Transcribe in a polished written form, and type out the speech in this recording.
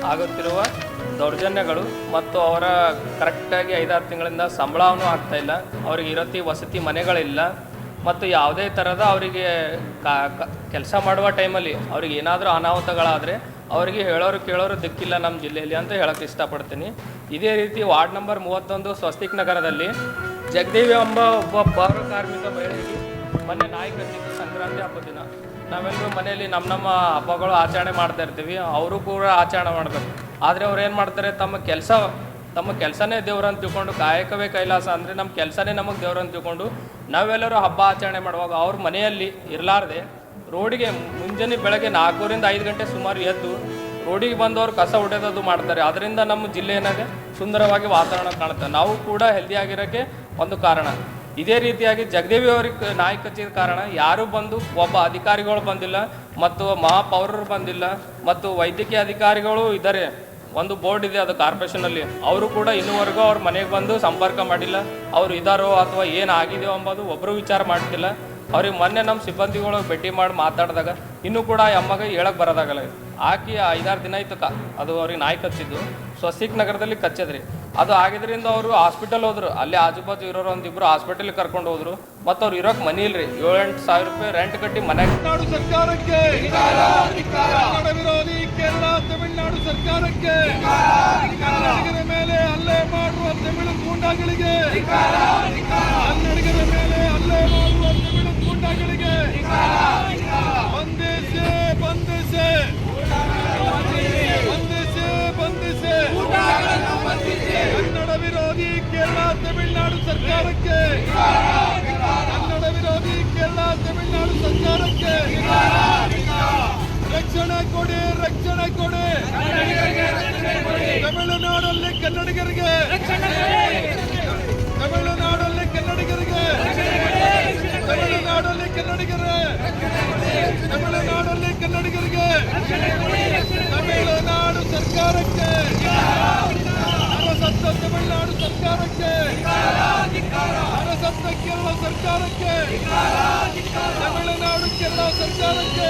ಆಗುತ್ತಿರುವ ದೌರ್ಜನ್ಯಗಳು ಮತ್ತು ಅವರ ಕರೆಕ್ಟಾಗಿ 5-6 ತಿಂಗಳಿಂದ ಸಂಬಳವೂ ಆಗ್ತಾಯಿಲ್ಲ, ಅವ್ರಿಗೆ ಇರತ್ತಿ ವಸತಿ ಮನೆಗಳಿಲ್ಲ ಮತ್ತು ಯಾವುದೇ ಥರದ ಅವರಿಗೆ ಕೆಲಸ ಮಾಡುವ ಟೈಮಲ್ಲಿ ಅವ್ರಿಗೆ ಏನಾದರೂ ಅನಾಹುತಗಳಾದರೆ ಅವರಿಗೆ ಹೇಳೋರು ಕೇಳೋರು ದಿಕ್ಕಿಲ್ಲ ನಮ್ಮ ಜಿಲ್ಲೆಯಲ್ಲಿ ಅಂತ ಹೇಳೋಕ್ಕೆ ಇಷ್ಟಪಡ್ತೀನಿ. ಇದೇ ರೀತಿ ವಾರ್ಡ್ ನಂಬರ್ 31 ಸ್ವಸ್ತಿಕ್ ನಗರದಲ್ಲಿ ಜಗದೇವಿ ಎಂಬ ಒಬ್ಬ ಪೌರ ಕಾರ್ಮಿಕ ಮಹಿಳೆಗೆ ಮೊನ್ನೆ ನಾಯಿ ಕಚ್ಚಿದ್ದು ಸಂಕ್ರಾಂತಿ ಹಬ್ಬದ ದಿನ. ನಾವೆಲ್ಲರೂ ಮನೆಯಲ್ಲಿ ನಮ್ಮ ಹಬ್ಬಗಳು ಆಚರಣೆ ಮಾಡ್ತಾ ಇರ್ತೀವಿ, ಅವರು ಕೂಡ ಆಚರಣೆ ಮಾಡಬೇಕು. ಆದರೆ ಅವ್ರು ಏನು ಮಾಡ್ತಾರೆ, ತಮ್ಮ ಕೆಲಸನೇ ದೇವ್ರಂತ ತಿಳ್ಕೊಂಡು, ಕಾಯಕವೇ ಕೈಲಾಸ ಅಂದರೆ ನಮ್ಮ ಕೆಲಸನೇ ನಮಗೆ ದೇವ್ರಂತ ತಿಳ್ಕೊಂಡು ನಾವೆಲ್ಲರೂ ಹಬ್ಬ ಆಚರಣೆ ಮಾಡುವಾಗ ಅವ್ರ ಮನೆಯಲ್ಲಿ ಇರಲಾರ್ದೆ ರೋಡಿಗೆ ಮುಂಜಾನೆ ಬೆಳಗ್ಗೆ 4ರಿಂದ 5 ಗಂಟೆ ಸುಮಾರು ಎದ್ದು ರೋಡಿಗೆ ಬಂದವರು ಕಸ ಹೊಡೆಯೋದು ಮಾಡ್ತಾರೆ. ಅದರಿಂದ ನಮ್ಮ ಜಿಲ್ಲೆ ಏನಾಗೆ ಸುಂದರವಾಗಿ ವಾತಾವರಣ ಕಾಣುತ್ತೆ, ನಾವು ಕೂಡ ಹೆಲ್ದಿಯಾಗಿರೋಕ್ಕೆ ಒಂದು ಕಾರಣ. ಇದೇ ರೀತಿಯಾಗಿ ಜಗದೇವಿ ಅವ್ರಿಗೆ ನಾಯಿ ಕಚ್ಚಿದ ಕಾರಣ ಯಾರೂ ಬಂದು ಒಬ್ಬ ಅಧಿಕಾರಿಗಳು ಬಂದಿಲ್ಲ ಮತ್ತು ಮಹಾಪೌರರು ಬಂದಿಲ್ಲ ಮತ್ತು ವೈದ್ಯಕೀಯ ಅಧಿಕಾರಿಗಳು ಇದ್ದಾರೆ. ಒಂದು ಬೋರ್ಡ್ ಇದೆ ಅದು ಕಾರ್ಪೊರೇಷನಲ್ಲಿ, ಅವರು ಕೂಡ ಇನ್ನೂವರೆಗೂ ಅವ್ರ ಮನೆಗೆ ಬಂದು ಸಂಪರ್ಕ ಮಾಡಿಲ್ಲ. ಅವರು ಇದ್ದಾರೋ ಅಥವಾ ಏನಾಗಿದೆಯೋ ಎಂಬುದು ಒಬ್ಬರು ವಿಚಾರ ಮಾಡ್ತಿಲ್ಲ. ಅವ್ರಿಗೆ ಮೊನ್ನೆ ನಮ್ಮ ಸಿಬ್ಬಂದಿಗಳು ಭೇಟಿ ಮಾಡಿ ಮಾತಾಡಿದಾಗ ಇನ್ನೂ ಕೂಡ ಅಮ್ಮಗೆ ಹೇಳಕ್ಕೆ ಬರೋದಾಗಲ್ಲ. ಆಕಿ 5-6 ದಿನ ಆಯ್ತು ಅದು ಅವ್ರಿಗೆ ನಾಯಿ ಕಚ್ಚಿದ್ದು, ಸ್ವಸ್ತಿಕ್ ನಗರದಲ್ಲಿ ಕಚ್ಚಿದ್ರಿ. ಅದು ಆಗಿದ್ರಿಂದ ಅವರು ಹಾಸ್ಪಿಟಲ್ ಹೋದ್ರು, ಅಲ್ಲಿ ಆಜುಬಾಜು ಇರೋರು ಒಂದಿಬ್ಬರು ಹಾಸ್ಪಿಟಲ್ಗೆ ಕರ್ಕೊಂಡು ಹೋದ್ರು. ಮತ್ತು ಅವ್ರು ಇರೋಕೆ ಮನಿ ಇಲ್ರಿ, 7-8 ಸಾವಿರ ರೂಪಾಯಿ ರೆಂಟ್ ಕಟ್ಟಿ ಮನೆಗೆ. ಸರ್ಕಾರಕ್ಕೆ ವಿರೋಧಿ ಕೇರಳ ತಮಿಳುನಾಡು ಸರ್ಕಾರಕ್ಕೆ ಕನ್ನಡಿಗರ ಮೇಲೆ ಹಲ್ಲೆ ಮಾಡುವ ತಮಿಳು ಗೂಂಡಾಗಳಿಗೆ, ಕನ್ನಡಿಗರ ಮೇಲೆ ಹಲ್ಲೆ ಮಾಡುವ ತಮಿಳು ಗೂಂಡಾಗಳಿಗೆ ಬಂಧಿಸಿ ಬಂಧಿಸಿ ಬಂಧಿಸಿ ಬಂಧಿಸಿ ಕನ್ನಡ ವಿರೋಧಿ ಕೇರಳ ತಮಿಳುನಾಡು ಸರ್ಕಾರಕ್ಕೆ, ಕನ್ನಡ ವಿರೋಧಿ ಕೇರಳ ತಮಿಳುನಾಡು ಸರ್ಕಾರಕ್ಕೆ ರಕ್ಷಣೆ ಕೊಡಿ, ರಕ್ಷಣೆ ಕೊಡಿ. ತಮಿಳುನಾಡಲ್ಲಿ ಕನ್ನಡಿಗರಿಗೆ, ತಮಿಳುನಾಡಲ್ಲಿ ಕನ್ನಡಿಗರಿಗೆ, ತಮಿಳುನಾಡಲ್ಲಿ ಕನ್ನಡಿಗರೇ, ತಮಿಳುನಾಡಲ್ಲಿ ಕನ್ನಡಿಗರಿಗೆ, ತಮಿಳುನಾಡು ಸರ್ಕಾರಕ್ಕೆ, ಅರಸತ್ತ ತಮಿಳುನಾಡು ಸರ್ಕಾರಕ್ಕೆ, ಅರಸತ್ತ ಕೇರಳ ಸರ್ಕಾರಕ್ಕೆ, ತಮಿಳುನಾಡು ಕೇರಳ ಸರ್ಕಾರಕ್ಕೆ